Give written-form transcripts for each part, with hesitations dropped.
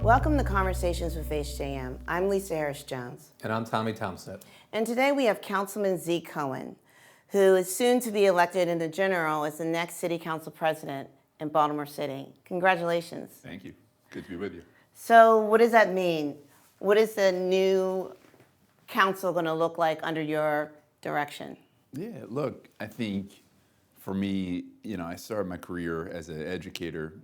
Welcome to Conversations with HJM. I'm Lisa Harris-Jones. And I'm Tommy Thompson. And today we have Councilman Zeke Cohen, who is soon to be elected in the general as the next City Council President in Baltimore City. Congratulations. Thank you. Good to be with you. So what does that mean? What is the new council going to look like under your direction? Yeah, look, I think for me, I started my career as an educator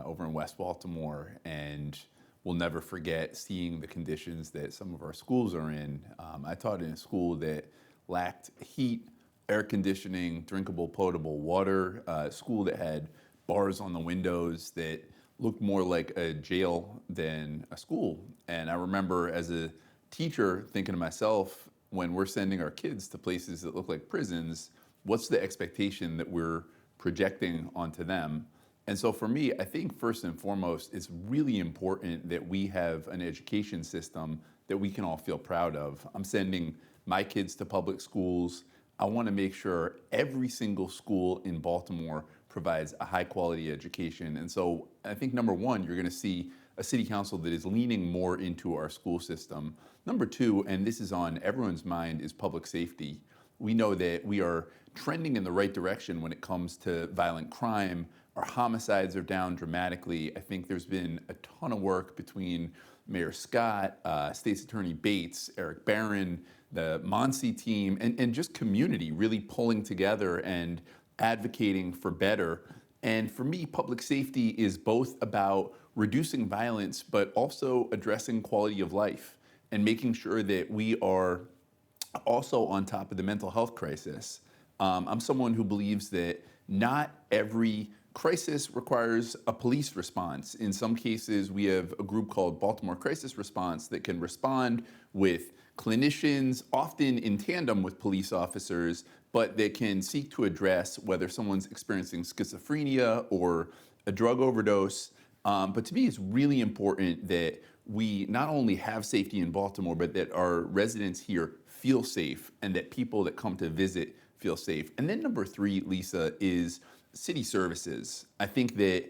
over in West Baltimore, and we'll never forget seeing the conditions that some of our schools are in. I taught in a school that lacked heat, air conditioning, drinkable, potable water, a school that had bars on the windows that looked more like a jail than a school. And I remember as a teacher thinking to myself, when we're sending our kids to places that look like prisons, what's the expectation that we're projecting onto them? And so for me, I think first and foremost, it's really important that we have an education system that we can all feel proud of. I'm sending my kids to public schools. I want to make sure every single school in Baltimore provides a high quality education. And so I think number one, you're going to see a city council that is leaning more into our school system. Number two, and this is on everyone's mind, is public safety. We know that we are trending in the right direction when it comes to violent crime. Our homicides are down dramatically. I think there's been a ton of work between Mayor Scott, State's Attorney Bates, Eric Barron, the Monsi team, and just community really pulling together and advocating for better. And for me, public safety is both about reducing violence, but also addressing quality of life and making sure that we are also on top of the mental health crisis. I'm someone who believes that not every crisis requires a police response. In some cases, we have a group called Baltimore Crisis Response that can respond with clinicians, often in tandem with police officers, but that can seek to address whether someone's experiencing schizophrenia or a drug overdose. But to me, it's really important that we not only have safety in Baltimore, but that our residents here feel safe and that people that come to visit feel safe. And then number three, Lisa, is city services. I think that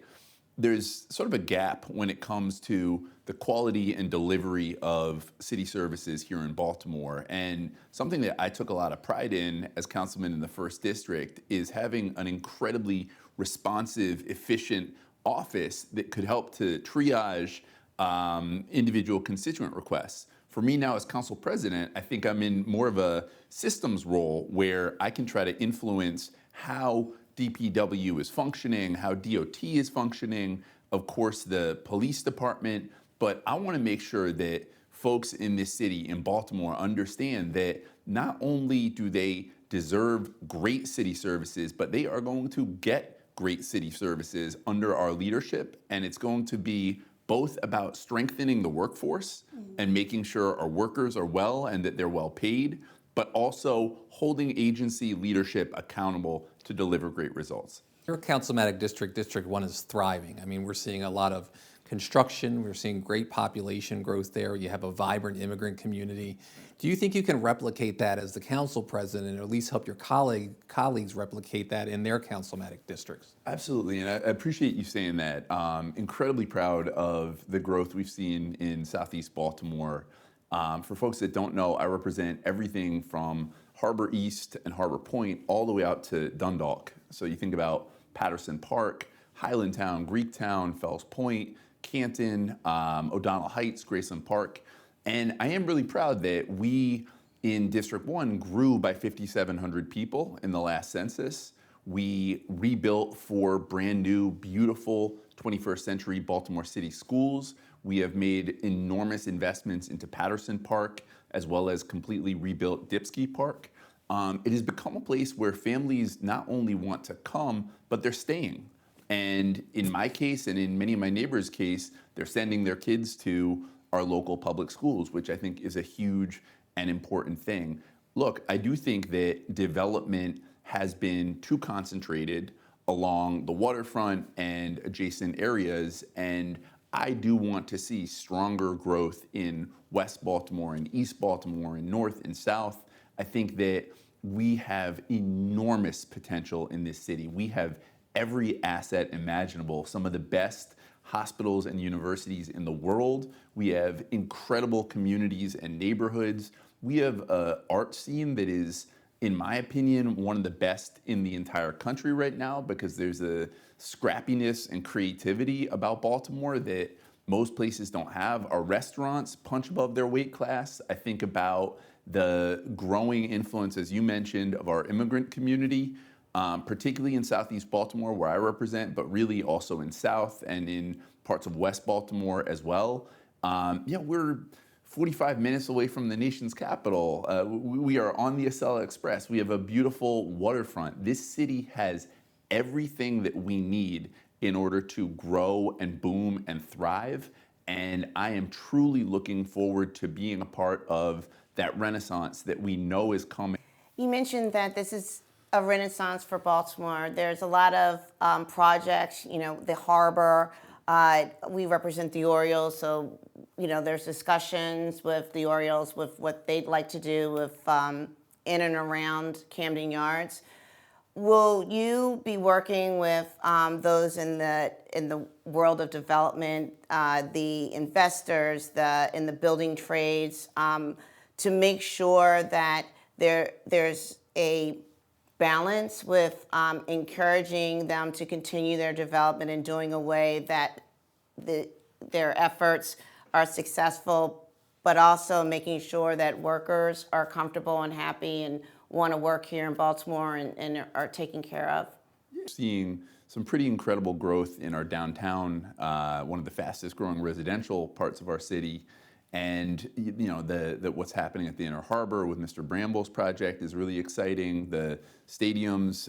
there's sort of a gap when it comes to the quality and delivery of city services here in Baltimore. And something that I took a lot of pride in as councilman in the 1st District is having an incredibly responsive, efficient office that could help to triage individual constituent requests. For me now as council president, I think I'm in more of a systems role where I can try to influence how DPW is functioning, how DOT is functioning, of course, the police department. But I want to make sure that folks in this city, in Baltimore, understand that not only do they deserve great city services, but they are going to get great city services under our leadership. And it's going to be both about strengthening the workforce and making sure our workers are well and that they're well paid, but also holding agency leadership accountable to deliver great results. Your councilmatic district, District 1, is thriving. I mean, we're seeing a lot of construction. We're seeing great population growth there. You have a vibrant immigrant community. Do you think you can replicate that as the council president, or at least help your colleagues replicate that in their councilmatic districts? Absolutely, and I appreciate you saying that. Incredibly proud of the growth we've seen in Southeast Baltimore. For folks that don't know, I represent everything from Harbor East and Harbor Point all the way out to Dundalk. So you think about Patterson Park, Highlandtown, Greektown, Fells Point, Canton, O'Donnell Heights, Graceland Park. And I am really proud that we in District 1 grew by 5,700 people in the last census. We rebuilt 4 brand new, beautiful 21st century Baltimore City schools. We have made enormous investments into Patterson Park, as well as completely rebuilt Dipsky Park. It has become a place where families not only want to come, but they're staying. And in my case, and in many of my neighbors' case, they're sending their kids to our local public schools, which I think is a huge and important thing. Look, I do think that development has been too concentrated along the waterfront and adjacent areas, and I do want to see stronger growth in West Baltimore and East Baltimore and North and South. I think that we have enormous potential in this city. We have every asset imaginable, some of the best hospitals and universities in the world. We have incredible communities and neighborhoods. We have an art scene that is, in my opinion, one of the best in the entire country right now, because there's a scrappiness and creativity about Baltimore that most places don't have. Our restaurants punch above their weight class. I think about the growing influence, as you mentioned, of our immigrant community, particularly in Southeast Baltimore, where I represent, but really also in South and in parts of West Baltimore as well. We're 45 minutes away from the nation's capital. We are on the Acela Express. We have a beautiful waterfront. This city has everything that we need in order to grow and boom and thrive. And I am truly looking forward to being a part of that renaissance that we know is coming. You mentioned that this is a renaissance for Baltimore. There's a lot of projects, the harbor. We represent the Orioles, so there's discussions with the Orioles with what they'd like to do with in and around Camden Yards. Will you be working with those in the world of development, the investors, in the building trades, to make sure that there's a balance with encouraging them to continue their development and doing a way that their efforts are successful, but also making sure that workers are comfortable and happy and want to work here in Baltimore and are taken care of? Seeing some pretty incredible growth in our downtown, one of the fastest growing residential parts of our city. And what's happening at the Inner Harbor with Mr. Bramble's project is really exciting. The stadiums,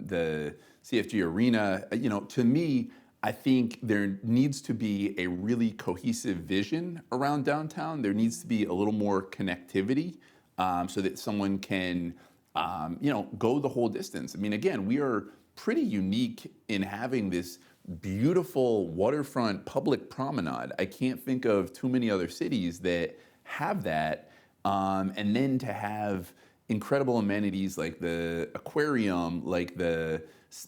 the CFG Arena, to me, I think there needs to be a really cohesive vision around downtown. There needs to be a little more connectivity so that someone can, go the whole distance. I mean, again, we are pretty unique in having this beautiful waterfront public promenade. I can't think of too many other cities that have that. And then to have incredible amenities like the aquarium, like the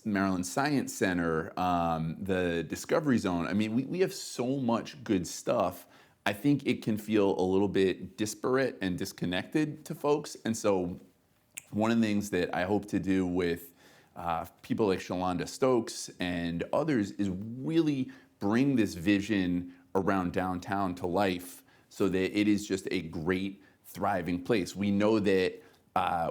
Maryland Science Center, the Discovery Zone. I mean, we have so much good stuff. I think it can feel a little bit disparate and disconnected to folks. And so one of the things that I hope to do with people like Shalonda Stokes and others is really bring this vision around downtown to life so that it is just a great, thriving place. We know that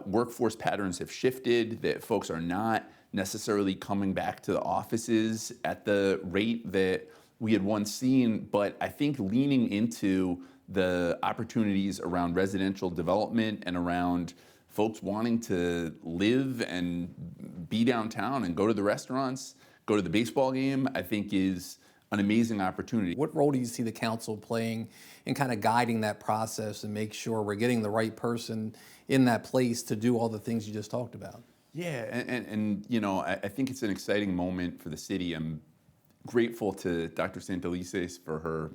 workforce patterns have shifted, that folks are not necessarily coming back to the offices at the rate that we had once seen, but I think leaning into the opportunities around residential development and around folks wanting to live and be downtown and go to the restaurants, go to the baseball game, I think is an amazing opportunity. What role do you see the council playing in kind of guiding that process and make sure we're getting the right person in that place to do all the things you just talked about? Yeah, and I think it's an exciting moment for the city. I'm grateful to Dr. Santelices for her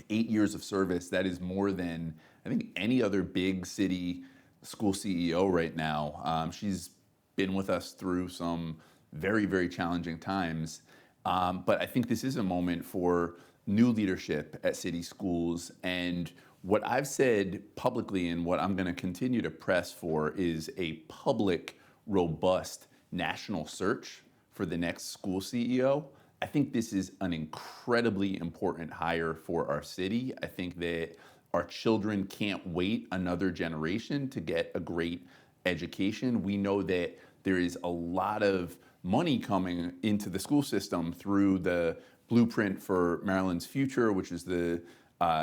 8 years of service. That is more than, I think, any other big city school CEO right now. She's been with us through some very, very challenging times. But I think this is a moment for new leadership at city schools. And what I've said publicly and what I'm going to continue to press for is a public, robust national search for the next school CEO. I think this is an incredibly important hire for our city. I think that our children can't wait another generation to get a great education. We know that there is a lot of money coming into the school system through the Blueprint for Maryland's Future, which is the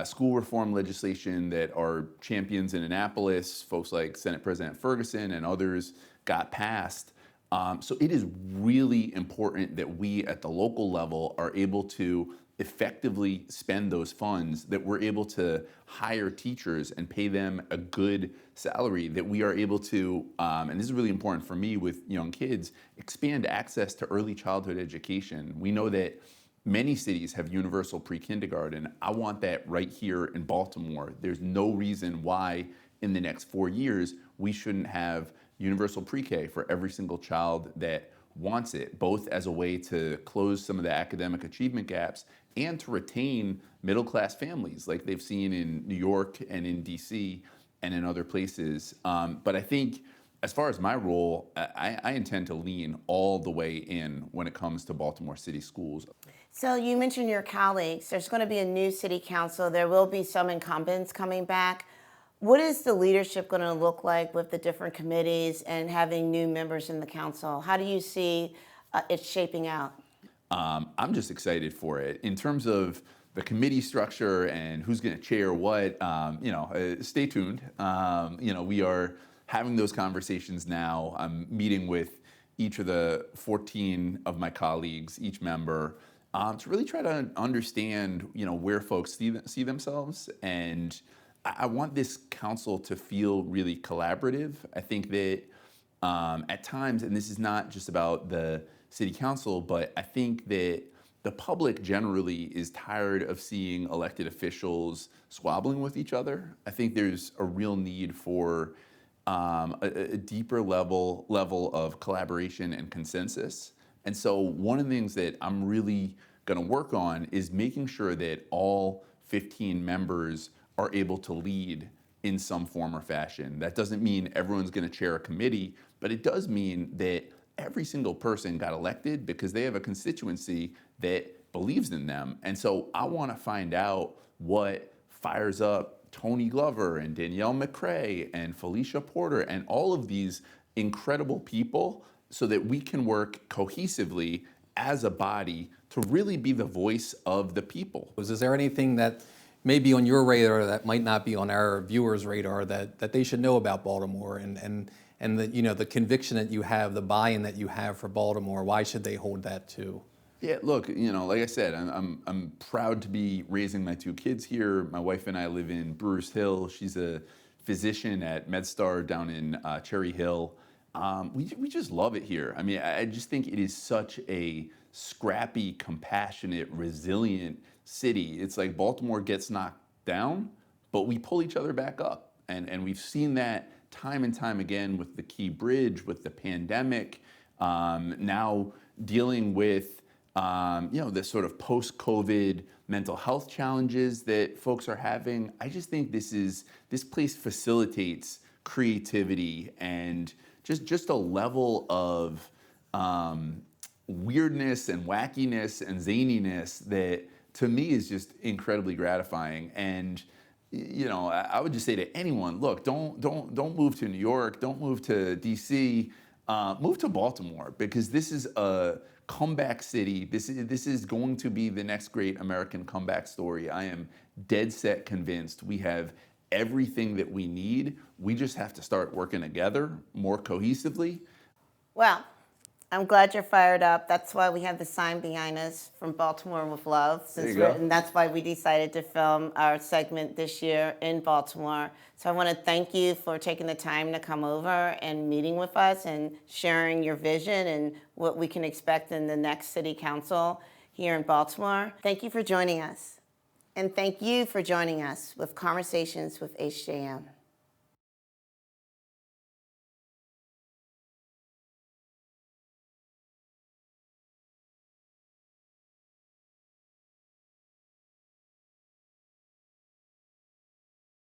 school reform legislation that our champions in Annapolis, folks like Senate President Ferguson and others, got passed. So it is really important that we at the local level are able to effectively spend those funds, that we're able to hire teachers and pay them a good salary, that we are able to, and this is really important for me with young kids, expand access to early childhood education. We know that many cities have universal pre-kindergarten. I want that right here in Baltimore. There's no reason why in the next 4 years we shouldn't have universal pre-K for every single child that wants it, both as a way to close some of the academic achievement gaps and to retain middle-class families like they've seen in New York and in DC and in other places. But I think as far as my role, I intend to lean all the way in when it comes to Baltimore City Schools. So you mentioned your colleagues. There's going to be a new city council. There will be some incumbents coming back. What is the leadership going to look like with the different committees and having new members in the council? How do you see it shaping out? I'm just excited for it. In terms of the committee structure and who's going to chair what, stay tuned. We are having those conversations now. I'm meeting with each of the 14 of my colleagues, each member, to really try to understand, where folks see themselves. And I want this council to feel really collaborative. I think that at times, and this is not just about the city council, but I think that the public generally is tired of seeing elected officials squabbling with each other. I think there's a real need for a deeper level of collaboration and consensus. And so one of the things that I'm really going to work on is making sure that all 15 members are able to lead in some form or fashion. That doesn't mean everyone's going to chair a committee, but it does mean that every single person got elected because they have a constituency that believes in them. And so I want to find out what fires up Tony Glover and Danielle McCrae and Felicia Porter and all of these incredible people so that we can work cohesively as a body to really be the voice of the people. Is there anything that may be on your radar that might not be on our viewers' radar that they should know about Baltimore and the conviction that you have, the buy-in that you have for Baltimore? Why should they hold that too? Yeah, look, like I said, I'm proud to be raising my two kids here. My wife and I live in Brewers Hill. She's a physician at MedStar down in Cherry Hill. We just love it here. I mean, I just think it is such a scrappy, compassionate, resilient city. It's like Baltimore gets knocked down, but we pull each other back up. And we've seen that time and time again with the Key Bridge, with the pandemic, now dealing with this sort of post-COVID mental health challenges that folks are having. I just think this place facilitates creativity and just a level of weirdness and wackiness and zaniness that to me is just incredibly gratifying. And I would just say to anyone, look, don't move to New York, don't move to DC, move to Baltimore, because this is a comeback city. This is going to be the next great American comeback story. I am dead set convinced we have everything that we need. We just have to start working together more cohesively. Well, I'm glad you're fired up. That's why we have the sign behind us from Baltimore with Love. And that's why we decided to film our segment this year in Baltimore. So I want to thank you for taking the time to come over and meeting with us and sharing your vision and what we can expect in the next city council here in Baltimore. Thank you for joining us. And thank you for joining us with Conversations with HJM.